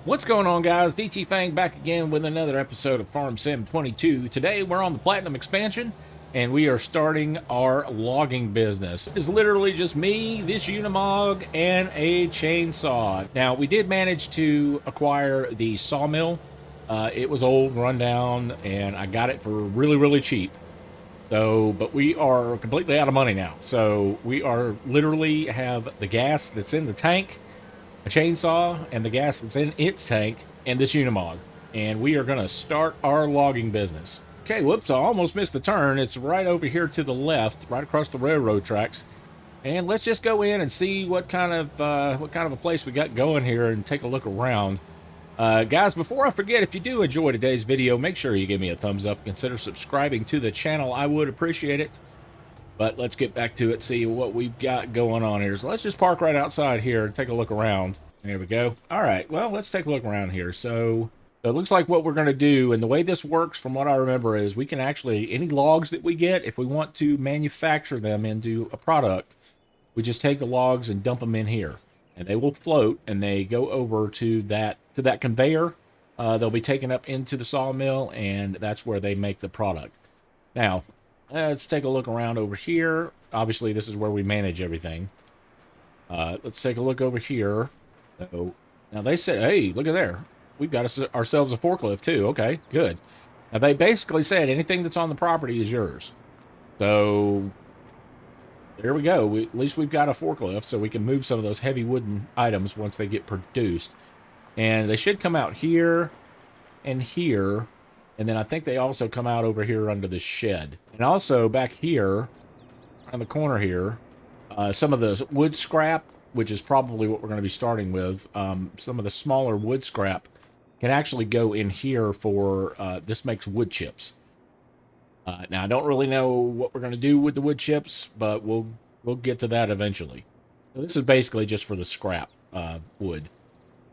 What's going on, guys? DTfang back again with another episode of Farm Sim 22. Today we're on the Platinum expansion and we are starting our logging business. It's literally just me, this Unimog, and a chainsaw. Now, we did manage to acquire the sawmill. It was old, run down, and I got it for really, really cheap. So, but we are completely out of money now. So we are literally have the gas that's in the tank, a chainsaw, and the gas that's in its tank, and this Unimog. And we are going to start our logging business. Okay, whoops, I almost missed the turn. It's right over here to the left, right across the railroad tracks. And let's just go in and see what kind of a place we got going here and take a look around. Guys, before I forget, if you do enjoy today's video, make sure you give me a thumbs up. Consider subscribing to the channel. I would appreciate it. But let's get back to it, see what we've got going on here. So let's just park right outside here and take a look around. There we go. All right, well, let's take a look around here. So it looks like what we're going to do, and the way this works from what I remember is we can actually, any logs that we get, if we want to manufacture them into a product, we just take the logs and dump them in here. And they will float, and they go over to that conveyor. They'll be taken up into the sawmill, and that's where they make the product. Now, let's take a look around over here. Obviously, this is where we manage everything. Let's take a look over here. So, now they said, hey, look at there. We've got ourselves a forklift too. Okay, good. Now they basically said anything that's on the property is yours. So there we go. At least we've got a forklift so we can move some of those heavy wooden items once they get produced. And they should come out here and here. And then I think they also come out over here under the shed. And also back here, on the corner here, some of the wood scrap, which is probably what we're going to be starting with, some of the smaller wood scrap can actually go in here for, this makes wood chips. Now, I don't really know what we're going to do with the wood chips, but we'll get to that eventually. So this is basically just for the scrap wood.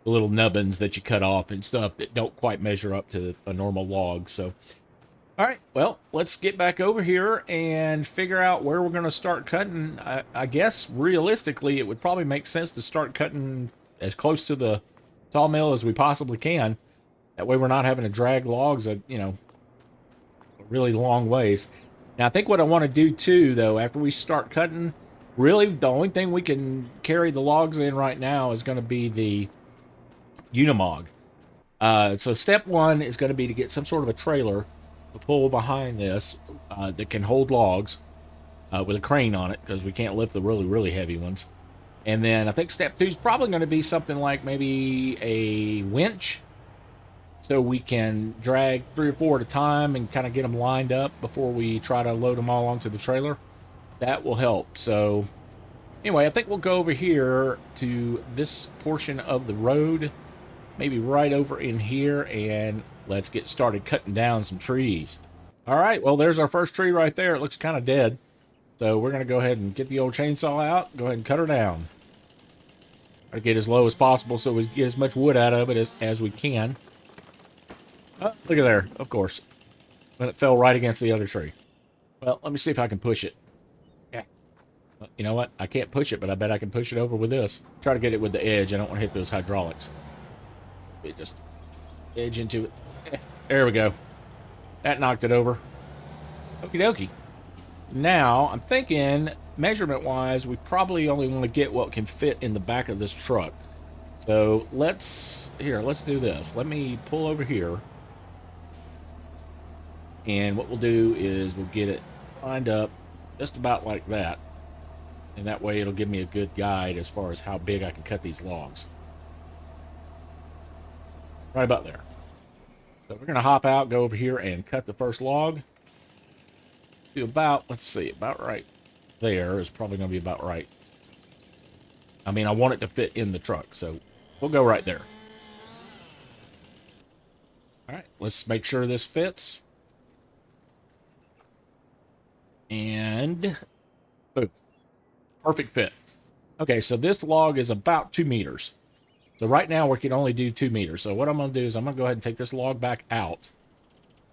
The little nubbins that you cut off and stuff that don't quite measure up to a normal log. So, all right, well, let's get back over here and figure out where we're going to start cutting. I guess, realistically, it would probably make sense to start cutting as close to the sawmill as we possibly can. That way we're not having to drag logs, really long ways. Now, I think what I want to do, too, though, after we start cutting, really the only thing we can carry the logs in right now is going to be the Unimog. So step one is going to be to get some sort of a trailer to pull behind this that can hold logs with a crane on it, because we can't lift the really, really heavy ones. And then I think step two is probably going to be something like maybe a winch, so we can drag 3 or 4 at a time and kind of get them lined up before we try to load them all onto the trailer. That will help. So anyway, I think we'll go over here to this portion of the road, maybe right over in here, and let's get started cutting down some trees. All right, well, there's our first tree right there. It looks kind of dead. So we're going to go ahead and get the old chainsaw out, go ahead and cut her down. Try to get as low as possible so we get as much wood out of it as we can. Oh, look at there, of course. But it fell right against the other tree. Well, let me see if I can push it. Yeah. You know what? I can't push it, but I bet I can push it over with this. Try to get it with the edge. I don't want to hit those hydraulics. It just edge into it. There we go. That knocked it over. Okie dokie. Now, I'm thinking, measurement-wise, we probably only want to get what can fit in the back of this truck. So let's do this. Let me pull over here. And what we'll do is we'll get it lined up just about like that. And that way it'll give me a good guide as far as how big I can cut these logs. Right about there. So we're going to hop out, go over here and cut the first log. To about, let's see, about right there is probably going to be about right. I mean, I want it to fit in the truck, so we'll go right there. All right, let's make sure this fits. And boom. Perfect fit. Okay, so this log is about 2 meters. So right now we can only do 2 meters. So what I'm going to do is I'm going to go ahead and take this log back out,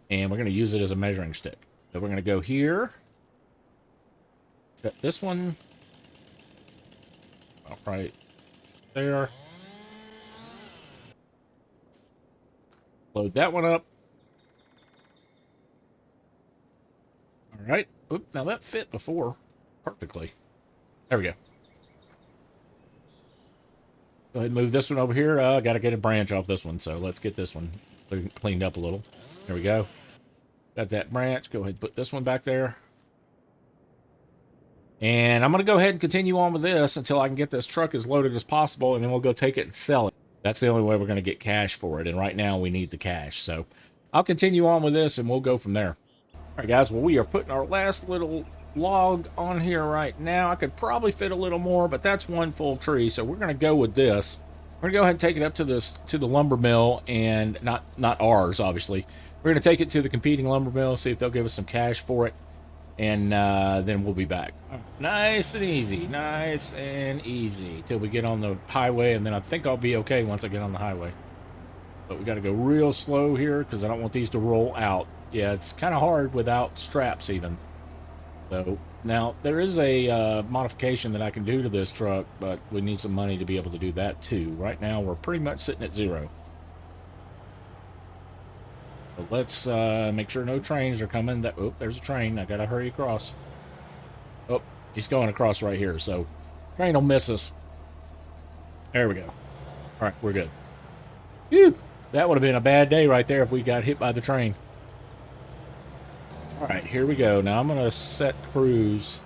and we're going to use it as a measuring stick. So we're going to go here, cut this one, about right there, Load that one up. All right. Oop, now that fit before perfectly. There we go. Go ahead and move this one over here. Got to get a branch off this one, so let's get this one cleaned up a little. There we go. Got that branch. Go ahead and put this one back there. And I'm going to go ahead and continue on with this until I can get this truck as loaded as possible, and then we'll go take it and sell it. That's the only way we're going to get cash for it, and right now we need the cash. So I'll continue on with this, and we'll go from there. All right, guys. Well, we are putting our last little log on here right now. I could probably fit a little more, but that's one full tree, so we're going to go with this. We're going to go ahead and take it up to the lumber mill, and not ours, obviously. We're going to take it to the competing lumber mill, see if they'll give us some cash for it, and then we'll be back. Nice and easy, till we get on the highway, and then I think I'll be okay once I get on the highway. But we got to go real slow here because I don't want these to roll out. Yeah, it's kind of hard without straps even. So now there is a modification that I can do to this truck, but we need some money to be able to do that too. Right now we're pretty much sitting at zero. But let's make sure no trains are coming. Oh, there's a train. I gotta hurry across. Oh, he's going across right here, so train will miss us. There we go. All right, we're good. Phew, that would have been a bad day right there if we got hit by the train. All right, here we go. Now I'm gonna set cruise.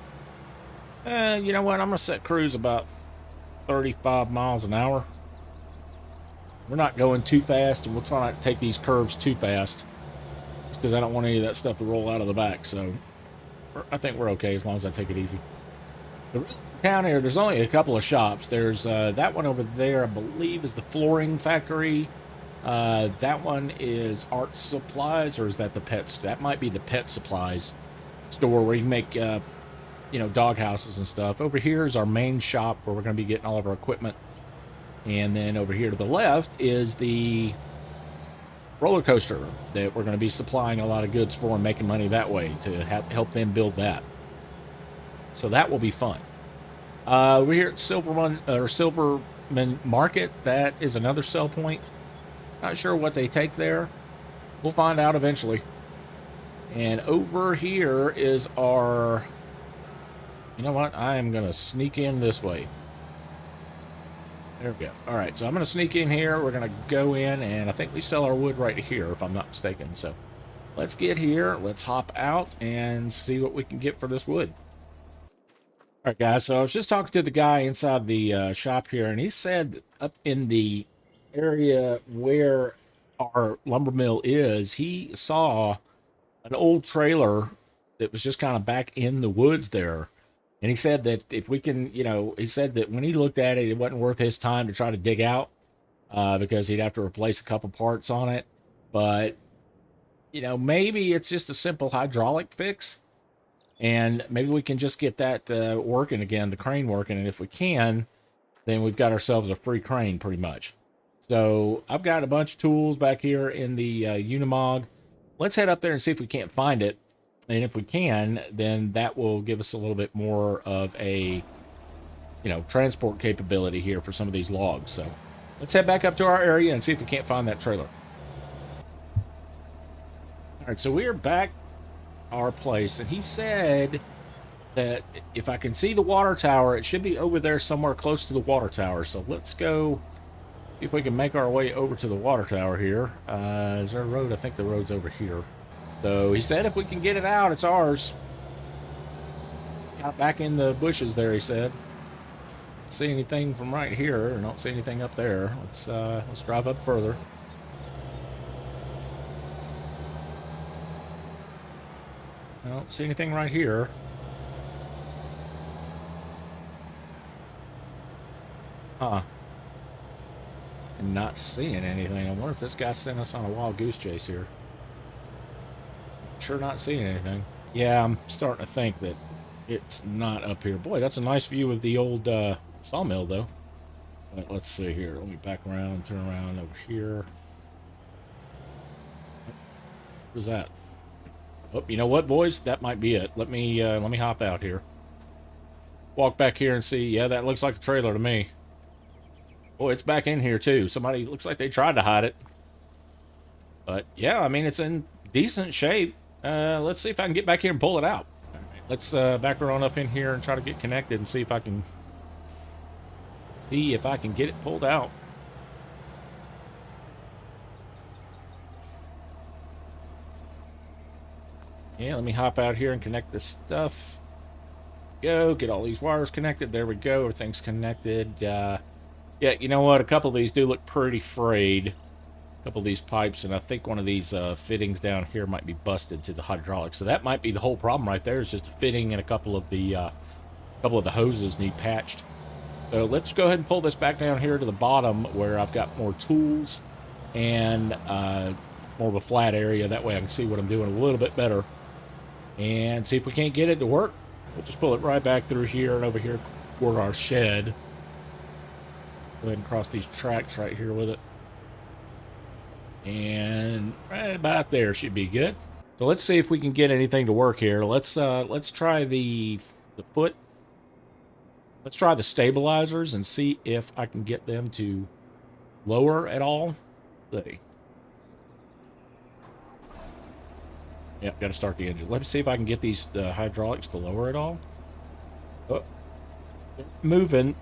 You know what? I'm gonna set cruise about 35 miles an hour. We're not going too fast, and we'll try not to take these curves too fast, just because I don't want any of that stuff to roll out of the back. So I think we're okay as long as I take it easy. The town here, there's only a couple of shops. There's that one over there, I believe, is the flooring factory. That one is art supplies, or is that the pets? That might be the pet supplies store where you can make, you know, dog houses and stuff. Over here is our main shop where we're going to be getting all of our equipment. And then over here to the left is the roller coaster that we're going to be supplying a lot of goods for and making money that way to help them build that. So that will be fun. We're here at Silverman Market. That is another sell point. Not sure what they take there. We'll find out eventually. And over here is our... You know what? I am going to sneak in this way. There we go. All right, so I'm going to sneak in here. We're going to go in, and I think we sell our wood right here, if I'm not mistaken. So let's get here. Let's hop out and see what we can get for this wood. All right, guys, so I was just talking to the guy inside the shop here, and he said up in the area where our lumber mill is, he saw an old trailer that was just kind of back in the woods there. And he said that if we can, you know, he said that when he looked at it, it wasn't worth his time to try to dig out because he'd have to replace a couple parts on it. But, you know, maybe it's just a simple hydraulic fix. And maybe we can just get that working again, the crane working. And if we can, then we've got ourselves a free crane pretty much. So I've got a bunch of tools back here in the Unimog. Let's head up there and see if we can't find it. And if we can, then that will give us a little bit more of a, you know, transport capability here for some of these logs. So let's head back up to our area and see if we can't find that trailer. All right, so we are back our place, and he said that if I can see the water tower, it should be over there somewhere close to the water tower. So let's go see if we can make our way over to the water tower here. Is there a road? I think the road's over here. So he said if we can get it out, it's ours. Got back in the bushes there, he said. Don't see anything from right here, or don't see anything up there. Let's drive up further. I don't see anything right here. Huh. I'm not seeing anything. I wonder if this guy sent us on a wild goose chase here. Sure not seeing anything. Yeah, I'm starting to think that it's not up here. Boy, that's a nice view of the old sawmill, though. Right, let's see here. Let me back around, turn around over here. What is that? Oh, you know what, boys? That might be it. Let me hop out here. Walk back here and see. Yeah, that looks like a trailer to me. Boy, it's back in here too. Somebody looks like they tried to hide it. But yeah, I mean, it's in decent shape. Let's see if I can get back here and pull it out. All right, let's back her on up in here and try to get connected and see if I can get it pulled out. Yeah, let me hop out here and connect this stuff. Go, get all these wires connected. There we go. Everything's connected. Yeah, you know what? A couple of these do look pretty frayed. A couple of these pipes, and I think one of these fittings down here might be busted to the hydraulics. So that might be the whole problem right there. Is just a fitting, and a couple of the hoses need patched. So let's go ahead and pull this back down here to the bottom where I've got more tools and more of a flat area. That way I can see what I'm doing a little bit better. And see if we can't get it to work. We'll just pull it right back through here and over here toward our shed. Go ahead and cross these tracks right here with it. And right about there should be good. So let's see if we can get anything to work here. Let's try the foot. Let's try the stabilizers and see if I can get them to lower at all. Let's see. Yep, got to start the engine. Let me see if I can get these hydraulics to lower at all. Oh, they're moving.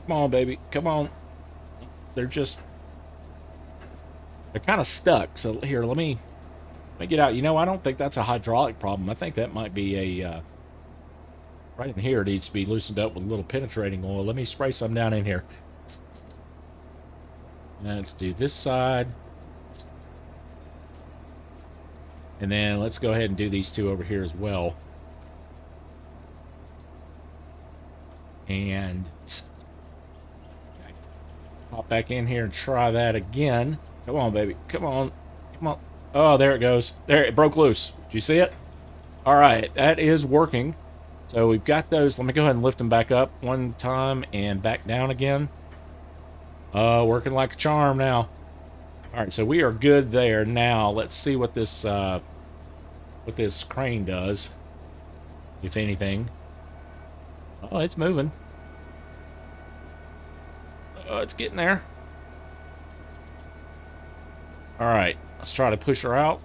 Come on, baby. Come on. They're kind of stuck. So here, let me get out. You know, I don't think that's a hydraulic problem. I think that might be a right in here. It needs to be loosened up with a little penetrating oil. Let me spray some down in here. Now let's do this side. And then let's go ahead and do these two over here as well. And pop back in here and try that again. Come on, baby. Come on. Come on. Oh, there it goes. There, it broke loose. Did you see it? All right, that is working. So we've got those. Let me go ahead and lift them back up one time and back down again. Working like a charm now. All right, so we are good there. Now let's see what this crane does, if anything. Oh, it's moving. Oh, it's getting there. All right, let's try to push her out.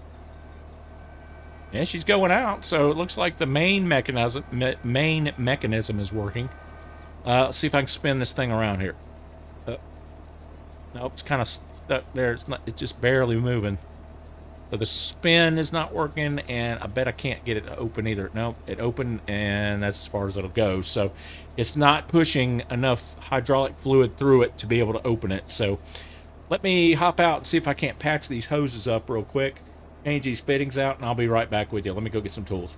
Yeah, she's going out. So it looks like the main mechanism is working. Let's see if I can spin this thing around here. Nope, it's kind of stuck there. It's just barely moving. So the spin is not working, and I bet I can't get it to open either. Nope, it opened, and that's as far as it'll go. So it's not pushing enough hydraulic fluid through it to be able to open it. So let me hop out and see if I can't patch these hoses up real quick, change these fittings out, and I'll be right back with you. Let me go get some tools.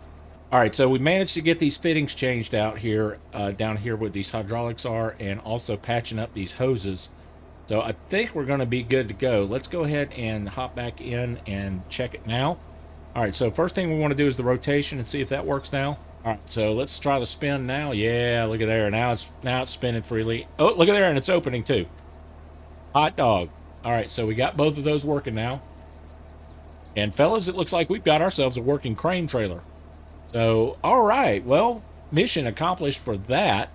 All right, so we managed to get these fittings changed out here, down here where these hydraulics are, and also patching up these hoses. So I think we're going to be good to go. Let's go ahead and hop back in and check it now. All right, so first thing we want to do is the rotation and see if that works now. All right, so let's try the spin now. Yeah, look at there. Now it's spinning freely. Oh, look at there, and it's opening too. Hot dog. All right, so we got both of those working now. And fellas, it looks like we've got ourselves a working crane trailer. So, all right, well, mission accomplished for that.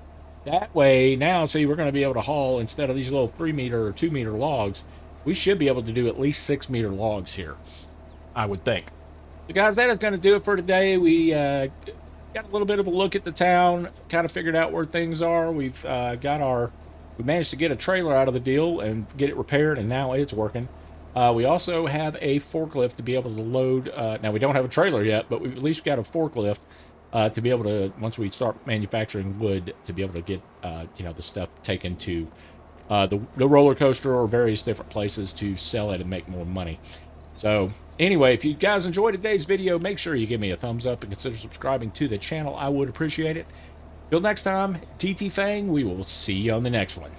That way, now, see, we're going to be able to haul, instead of these little 3-meter or 2-meter logs, we should be able to do at least 6-meter logs here, I would think. So, guys, that is going to do it for today. We got a little bit of a look at the town, kind of figured out where things are. We managed to get a trailer out of the deal and get it repaired, and now it's working. We also have a forklift to be able to load. Now, we don't have a trailer yet, but we've at least got a forklift to be able to, once we start manufacturing wood, to be able to get, the stuff taken to the roller coaster or various different places to sell it and make more money. So, anyway, if you guys enjoyed today's video, make sure you give me a thumbs up and consider subscribing to the channel. I would appreciate it. Till next time, DTfang, we will see you on the next one.